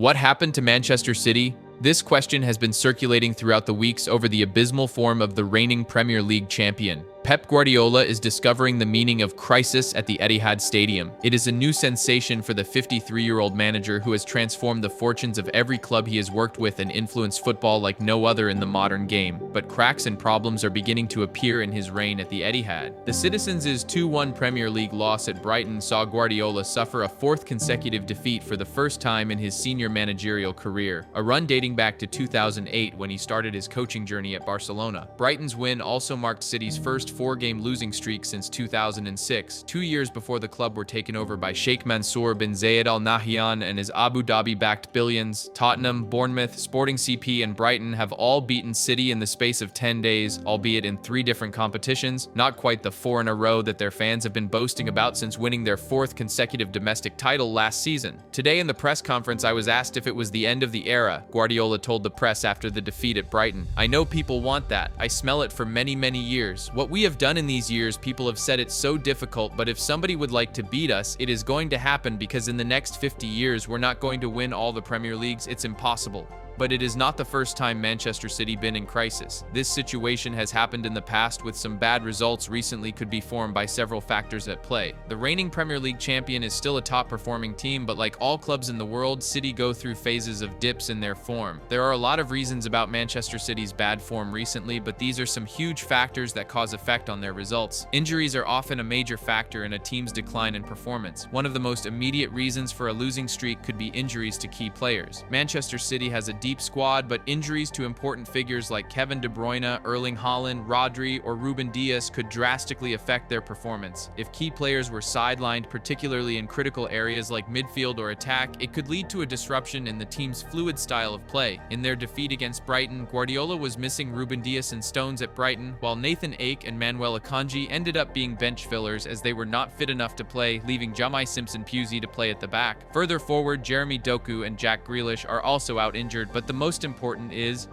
What happened to Manchester City? This question has been circulating throughout the weeks over the abysmal form of the reigning Premier League champion. Pep Guardiola is discovering the meaning of crisis at the Etihad Stadium. It is a new sensation for the 53-year-old manager who has transformed the fortunes of every club he has worked with and influenced football like no other in the modern game. But cracks and problems are beginning to appear in his reign at the Etihad. The Citizens' 2-1 Premier League loss at Brighton saw Guardiola suffer a fourth consecutive defeat for the first time in his senior managerial career, a run dating back to 2008 when he started his coaching journey at Barcelona. Brighton's win also marked City's first four-game losing streak since 2006, 2 years before the club were taken over by Sheikh Mansour bin Zayed Al Nahyan and his Abu Dhabi-backed billions. Tottenham, Bournemouth, Sporting CP, and Brighton have all beaten City in the space of 10 days, albeit in 3 different competitions, not quite the 4 in a row that their fans have been boasting about since winning their 4th consecutive domestic title last season. Today in the press conference, I was asked if it was the end of the era. Guardiola told the press after the defeat at Brighton. "I know people want that. I smell it for many, many years. What we have done in these years, people have said it's so difficult, but if somebody would like to beat us, it is going to happen because in the next 50 years, we're not going to win all the Premier Leagues. It's impossible." But it is not the first time Manchester City been in crisis. This situation has happened in the past with some bad results recently could be formed by several factors at play. The reigning Premier League champion is still a top-performing team, but like all clubs in the world, City go through phases of dips in their form. There are a lot of reasons about Manchester City's bad form recently, but these are some huge factors that cause effect on their results. Injuries are often a major factor in a team's decline in performance. One of the most immediate reasons for a losing streak could be injuries to key players. Manchester City has a deep squad, but injuries to important figures like Kevin De Bruyne, Erling Haaland, Rodri, or Ruben Dias could drastically affect their performance. If key players were sidelined, particularly in critical areas like midfield or attack, it could lead to a disruption in the team's fluid style of play. In their defeat against Brighton, Guardiola was missing Ruben Dias and Stones at Brighton, while Nathan Ake and Manuel Akanji ended up being bench fillers as they were not fit enough to play, leaving Jamai Simpson-Pusey to play at the back. Further forward, Jeremy Doku and Jack Grealish are also out injured, but the most important is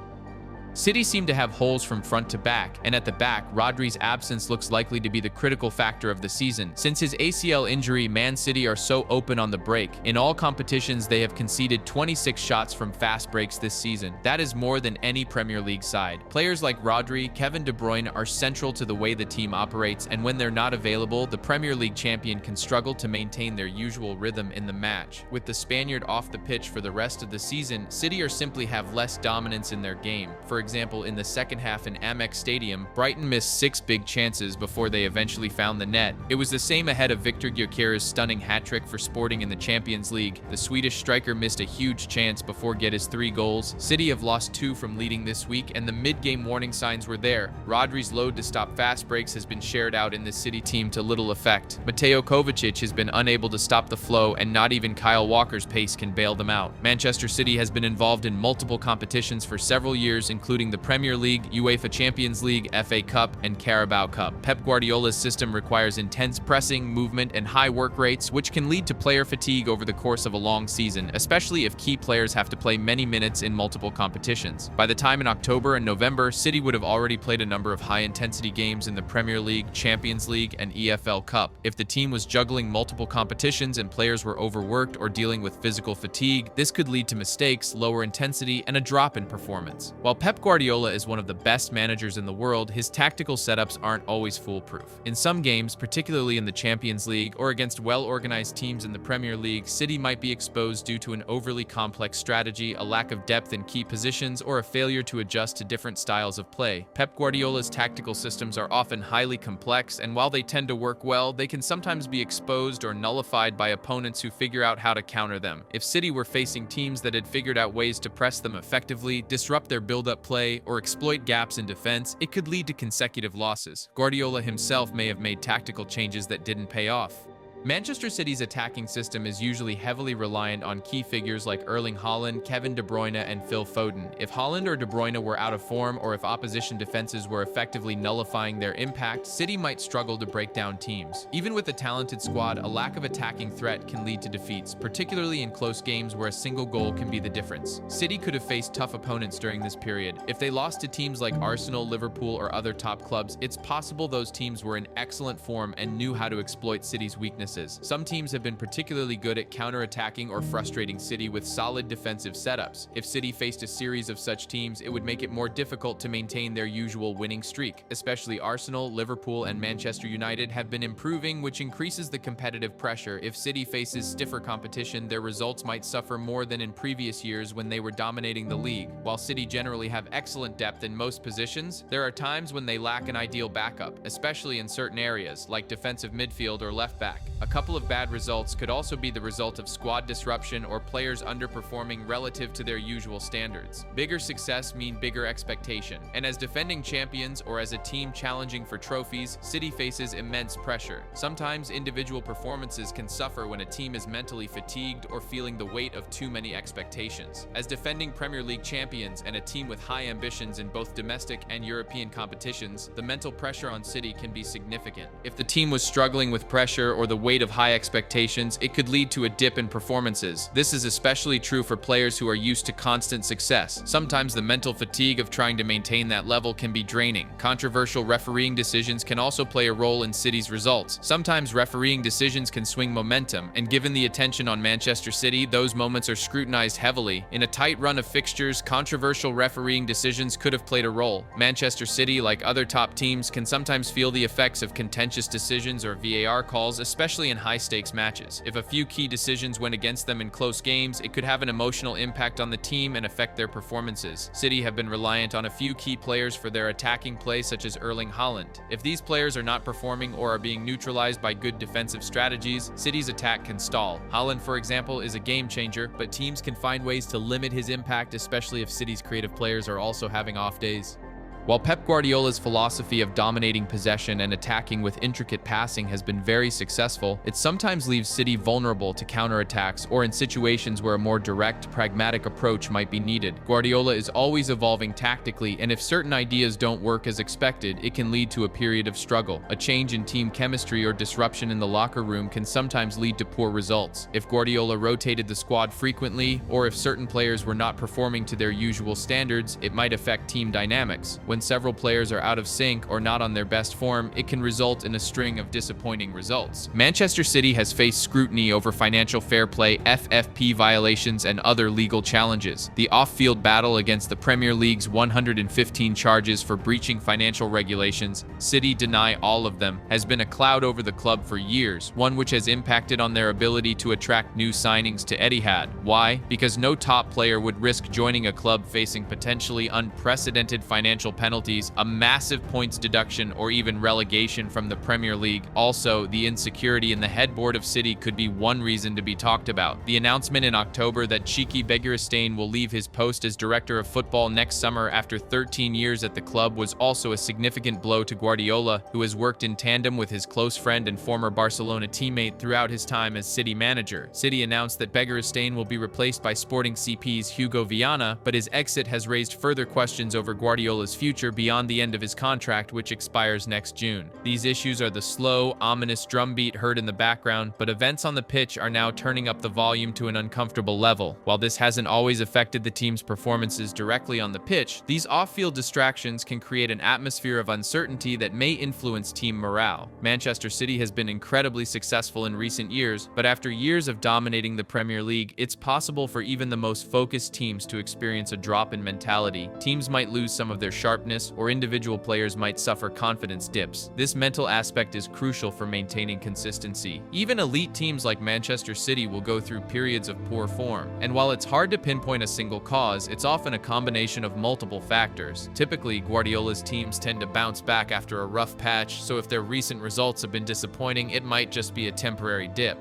City seem to have holes from front to back, and at the back, Rodri's absence looks likely to be the critical factor of the season. Since his ACL injury, Man City are so open on the break. In all competitions, they have conceded 26 shots from fast breaks this season. That is more than any Premier League side. Players like Rodri, Kevin De Bruyne are central to the way the team operates, and when they're not available, the Premier League champion can struggle to maintain their usual rhythm in the match. With the Spaniard off the pitch for the rest of the season, City are simply have less dominance in their game. For example, in the second half in Amex Stadium, Brighton missed 6 big chances before they eventually found the net. It was the same ahead of Victor Gyökeres' stunning hat-trick for Sporting in the Champions League. The Swedish striker missed a huge chance before Guedes' 3 goals. City have lost 2 from leading this week, and the mid-game warning signs were there. Rodri's load to stop fast breaks has been shared out in the City team to little effect. Mateo Kovacic has been unable to stop the flow, and not even Kyle Walker's pace can bail them out. Manchester City has been involved in multiple competitions for several years, including the Premier League, UEFA Champions League, FA Cup, and Carabao Cup. Pep Guardiola's system requires intense pressing, movement, and high work rates, which can lead to player fatigue over the course of a long season, especially if key players have to play many minutes in multiple competitions. By the time in October and November, City would have already played a number of high-intensity games in the Premier League, Champions League, and EFL Cup. If the team was juggling multiple competitions and players were overworked or dealing with physical fatigue, this could lead to mistakes, lower intensity, and a drop in performance. While Pep Guardiola is one of the best managers in the world, his tactical setups aren't always foolproof. In some games, particularly in the Champions League or against well-organized teams in the Premier League, City might be exposed due to an overly complex strategy, a lack of depth in key positions, or a failure to adjust to different styles of play. Pep Guardiola's tactical systems are often highly complex, and while they tend to work well, they can sometimes be exposed or nullified by opponents who figure out how to counter them. If City were facing teams that had figured out ways to press them effectively, disrupt their build-up play, or exploit gaps in defense, it could lead to consecutive losses. Guardiola himself may have made tactical changes that didn't pay off. Manchester City's attacking system is usually heavily reliant on key figures like Erling Haaland, Kevin De Bruyne, and Phil Foden. If Haaland or De Bruyne were out of form, or if opposition defenses were effectively nullifying their impact, City might struggle to break down teams. Even with a talented squad, a lack of attacking threat can lead to defeats, particularly in close games where a single goal can be the difference. City could have faced tough opponents during this period. If they lost to teams like Arsenal, Liverpool, or other top clubs, it's possible those teams were in excellent form and knew how to exploit City's weaknesses weaknesses. Some teams have been particularly good at counterattacking or frustrating City with solid defensive setups. If City faced a series of such teams, it would make it more difficult to maintain their usual winning streak. Especially Arsenal, Liverpool, and Manchester United have been improving, which increases the competitive pressure. If City faces stiffer competition, their results might suffer more than in previous years when they were dominating the league. While City generally have excellent depth in most positions, there are times when they lack an ideal backup, especially in certain areas, like defensive midfield or left back. A couple of bad results could also be the result of squad disruption or players underperforming relative to their usual standards. Bigger success means bigger expectation, and as defending champions or as a team challenging for trophies, City faces immense pressure. Sometimes individual performances can suffer when a team is mentally fatigued or feeling the weight of too many expectations. As defending Premier League champions and a team with high ambitions in both domestic and European competitions, the mental pressure on City can be significant. If the team was struggling with pressure or the weight of high expectations, it could lead to a dip in performances. This is especially true for players who are used to constant success. Sometimes the mental fatigue of trying to maintain that level can be draining. Controversial refereeing decisions can also play a role in City's results. Sometimes refereeing decisions can swing momentum, and given the attention on Manchester City, those moments are scrutinized heavily. In a tight run of fixtures, controversial refereeing decisions could have played a role. Manchester City, like other top teams, can sometimes feel the effects of contentious decisions or VAR calls, especially in high-stakes matches. If a few key decisions went against them in close games, it could have an emotional impact on the team and affect their performances. City have been reliant on a few key players for their attacking play, such as Erling Haaland. If these players are not performing or are being neutralized by good defensive strategies, City's attack can stall. Haaland, for example, is a game changer, but teams can find ways to limit his impact, especially if City's creative players are also having off days. While Pep Guardiola's philosophy of dominating possession and attacking with intricate passing has been very successful, it sometimes leaves City vulnerable to counterattacks or in situations where a more direct, pragmatic approach might be needed. Guardiola is always evolving tactically, and if certain ideas don't work as expected, it can lead to a period of struggle. A change in team chemistry or disruption in the locker room can sometimes lead to poor results. If Guardiola rotated the squad frequently, or if certain players were not performing to their usual standards, it might affect team dynamics. When several players are out of sync or not on their best form, it can result in a string of disappointing results. Manchester City has faced scrutiny over financial fair play, FFP violations, and other legal challenges. The off-field battle against the Premier League's 115 charges for breaching financial regulations, City deny all of them, has been a cloud over the club for years, one which has impacted on their ability to attract new signings to Etihad. Why? Because no top player would risk joining a club facing potentially unprecedented financial penalties, a massive points deduction, or even relegation from the Premier League. Also, the insecurity in the headboard of City could be one reason to be talked about. The announcement in October that Cheeky Begiristain will leave his post as director of football next summer after 13 years at the club was also a significant blow to Guardiola, who has worked in tandem with his close friend and former Barcelona teammate throughout his time as City manager. City announced that Begiristain will be replaced by Sporting CP's Hugo Viana, but his exit has raised further questions over Guardiola's future beyond the end of his contract, which expires next June. These issues are the slow, ominous drumbeat heard in the background, but events on the pitch are now turning up the volume to an uncomfortable level. While this hasn't always affected the team's performances directly on the pitch, these off-field distractions can create an atmosphere of uncertainty that may influence team morale. Manchester City has been incredibly successful in recent years, but after years of dominating the Premier League, it's possible for even the most focused teams to experience a drop in mentality. Teams might lose some of their sharpness, or individual players might suffer confidence dips. This mental aspect is crucial for maintaining consistency. Even elite teams like Manchester City will go through periods of poor form, and while it's hard to pinpoint a single cause, it's often a combination of multiple factors. Typically, Guardiola's teams tend to bounce back after a rough patch, so if their recent results have been disappointing, it might just be a temporary dip.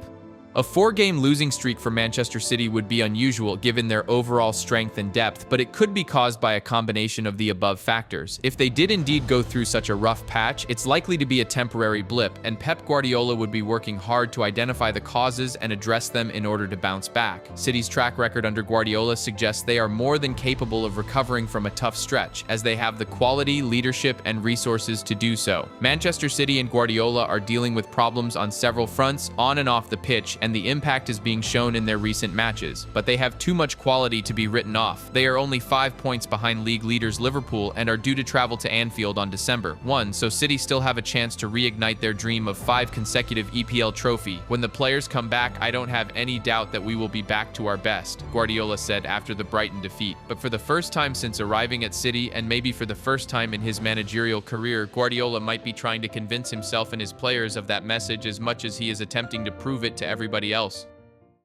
A 4-game losing streak for Manchester City would be unusual given their overall strength and depth, but it could be caused by a combination of the above factors. If they did indeed go through such a rough patch, it's likely to be a temporary blip, and Pep Guardiola would be working hard to identify the causes and address them in order to bounce back. City's track record under Guardiola suggests they are more than capable of recovering from a tough stretch, as they have the quality, leadership, and resources to do so. Manchester City and Guardiola are dealing with problems on several fronts, on and off the pitch, and the impact is being shown in their recent matches, but they have too much quality to be written off. They are only 5 points behind league leaders Liverpool and are due to travel to Anfield on December 1, so City still have a chance to reignite their dream of 5 consecutive EPL trophy. When the players come back, I don't have any doubt that we will be back to our best, Guardiola said after the Brighton defeat. But for the first time since arriving at City, and maybe for the first time in his managerial career, Guardiola might be trying to convince himself and his players of that message as much as he is attempting to prove it to everybody else.